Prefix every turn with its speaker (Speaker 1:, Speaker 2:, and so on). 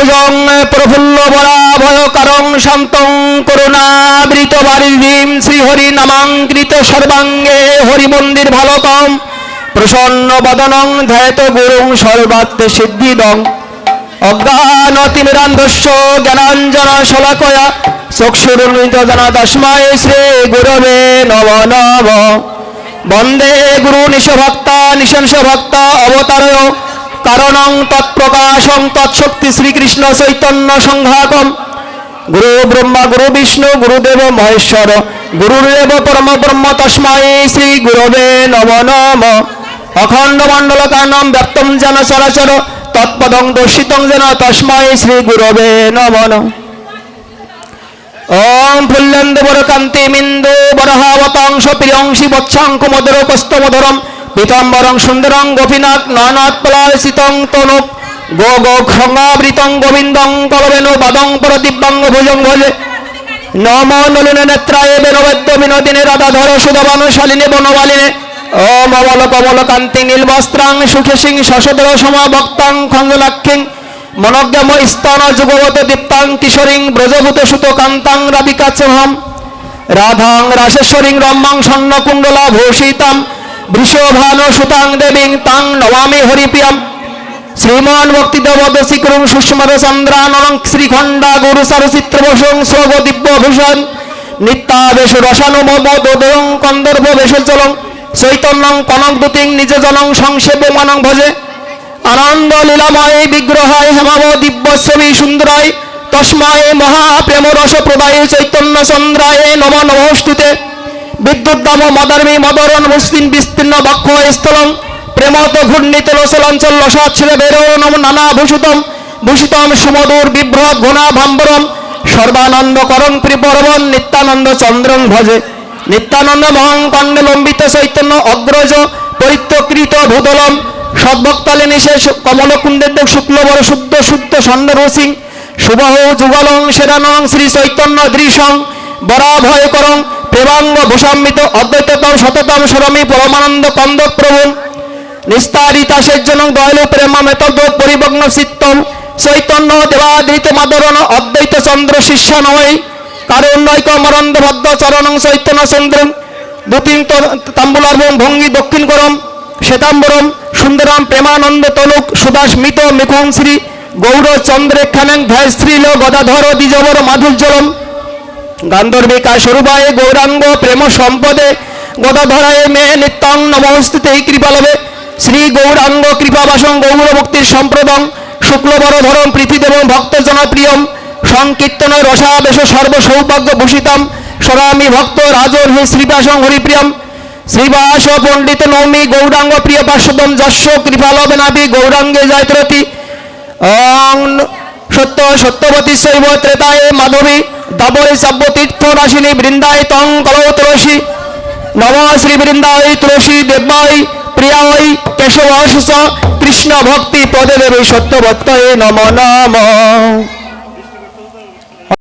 Speaker 1: কুজং প্রফুল্ল বরাভয় কারং শান্তং করুণাবৃত বারিধিম শ্রীহরি নামাঙ্কৃত সর্বাঙ্গে হরি মন্দির ভালকম প্রসন্ন বদনং ধ্যাত গুরুং সর্বাত্মে সিদ্ধিদং অজ্ঞানতিমিরান্ধস্য জ্ঞানাঞ্জন শলাকয়া চক্ষুরুন্মিলিতং তস্मै শ্রী গুরবে নমঃ নমঃ। বন্দে গুরু নিশভক্তা নিশংস ভক্ত অবতারয় কারণং তৎপ্রকাশং তৎশক্তি শ্রীকৃষ্ণ চৈতন্য সংঘাতম। গুরু ব্রহ্মা গুরু বিষ্ণু গুরুদেব মহেশ্বর গুরুরেব পরম ব্রহ্ম তস্मै শ্রী গুরবে নমঃ নমঃ। অখণ্ড মণ্ডলকানম ব্যক্তম যেন চরাচর তৎপদং দর্শিতং যেন তস্मै শ্রী গুরবে নমঃ নমঃ। ওম ফুল্লন্দেবর কান্তিমিন্দু বরহাবতাংশ প্রিয়ংসি বৎসাঙ্ক মধুর কস্তমধুরম পীতাম্বরং সুন্দরং গোপীনাথ নয়নাৎপলাসিতং তনুপ গো গো খঙ্গাবৃতং গোবিন্দং কলবেনু বাদং পর দিব্যাঙ্গ ভুজং ভজে নমো নলিন নেত্রায় বেনবদ্য বিনোদিনে রাধাধর সুধবানু শালিনে বনমালিনে ওম অমল কমল কান্তি নীলবস্ত্রাং সুখে সিং শশধর সমভক্তাং খঞ্জলাক্ষিং মনজ্ঞম স্তন যুগবত দীপ্তাং কিশোরীং ব্রজভূত সুত কান্তাং রাধিকাচ্ছহম রাধাং রাসেশ্বরীং রম্মাং স্বর্ণকুণ্ডলা ভূষিতাম বৃষভানু সুতাং দেবীং তাং নমামি হরিপ্রিয়াম। শ্রীমান ভক্তিদেবদ শিখরং সুস্মর চন্দ্রানং শ্রীখণ্ডা গুরু সারচিত্রবসং স্রগ দিব্যভূষণ নিত্যাবেশ রসানুমোদং কন্দর্ভ বেশচলং চৈতন্যং কনকদূতিং নিজজনং সংসেব্যমানং ভজে আনন্দ লীলাময় বিগ্রহায় হেমাব দিব্যছবি সুন্দরায় তস্মায় মহাপ্রেম রস প্রদায় চৈতন্য চন্দ্রায় নম নমস্তুতে। বিদ্যুদ্দাম মদার্মী মদরণ মুসলিম বিস্তীর্ণ বক্ষ স্থলং প্রেমত ঘূর্ণিত লসলাঞ্চল লসাচ্ছিলে বেরো নম নানা ভূষিতম ভূষিতম সুমধুর বিভ্রত ঘুণা ভাম্বরম সর্বানন্দ করং ত্রিপরবন নিত্যানন্দ চন্দ্রং ভজে। নিত্যানন্দ মহং কণ্ডে লম্বিত চৈতন্য অগ্রজ পরিত্যকৃত ভূতলম সদ্ভক্তালে নিশেষ কমলকুণ্ডের শুক্লবর শুদ্ধ শুদ্ধ স্বর্ণরসিং শুভহ যুগলং সেরানং শ্রী চৈতন্য দৃশং বরাভয় করং প্রেমাঙ্গ ভূষাম্বিত অদ্বৈততম শততম স্বরমী পরমানন্দ কন্দক প্রভু নিস্তারিতা সেজনং দয়ালু প্রেমামেতদ পরিভগ্ন চিত্তম চৈতন্য দেবাদৃত মাদরণ অদ্বৈত চন্দ্র শিষ্যানয় কারুণ্যৈক মরন্দ ভদ্র চরণং চৈতন্য চন্দ্রং দুতিং তাম্বুলার্ভং ভঙ্গি দক্ষিণ করম শ্বেতাম্বরম সুন্দরম প্রেমানন্দ তনুক সুদাস্মিত মিখং শ্রী গৌরচন্দ্রেক্ষানং ধ্যাশ্রীল গদাধর দ্বিজবর মাধুর্যলম গান্ধর্বিকা স্বরূপায় গৌরাঙ্গ প্রেম সম্পদে গদাধরায় মে নিত্যং নমস্তুতে কৃপালবে শ্রী গৌরাঙ্গ কৃপাবাসং গৌর ভক্তির সম্প্রদং শুক্লবরধরম পৃথিদেব ভক্ত জনপ্রিয়ম সংকীর্তন রসাবেশ সর্বসৌভাগ্য ভূষিতম স্বরামি ভক্ত রাজন হে শ্রীবাসং হরিপ্রিয়ম। শ্রীবাস পণ্ডিত নৌমি গৌরাঙ্গ প্রিয় পার্শ্বদম যশ কৃপালবেনাপি গৌরাঙ্গে জয়ত্রতি অং সত্য সত্যবতী শৈব ত্রেতায় মাধবী দাবরে সাব্য তীর্থ রাশিনী বৃন্দায় তং কলৌ তুলসী নম শ্রী বৃন্দায় তুলসী দেবায় প্রিয়ায় কেশবাস কৃষ্ণ ভক্তি পদে দেবী সত্যভক্তয়ে নম নম।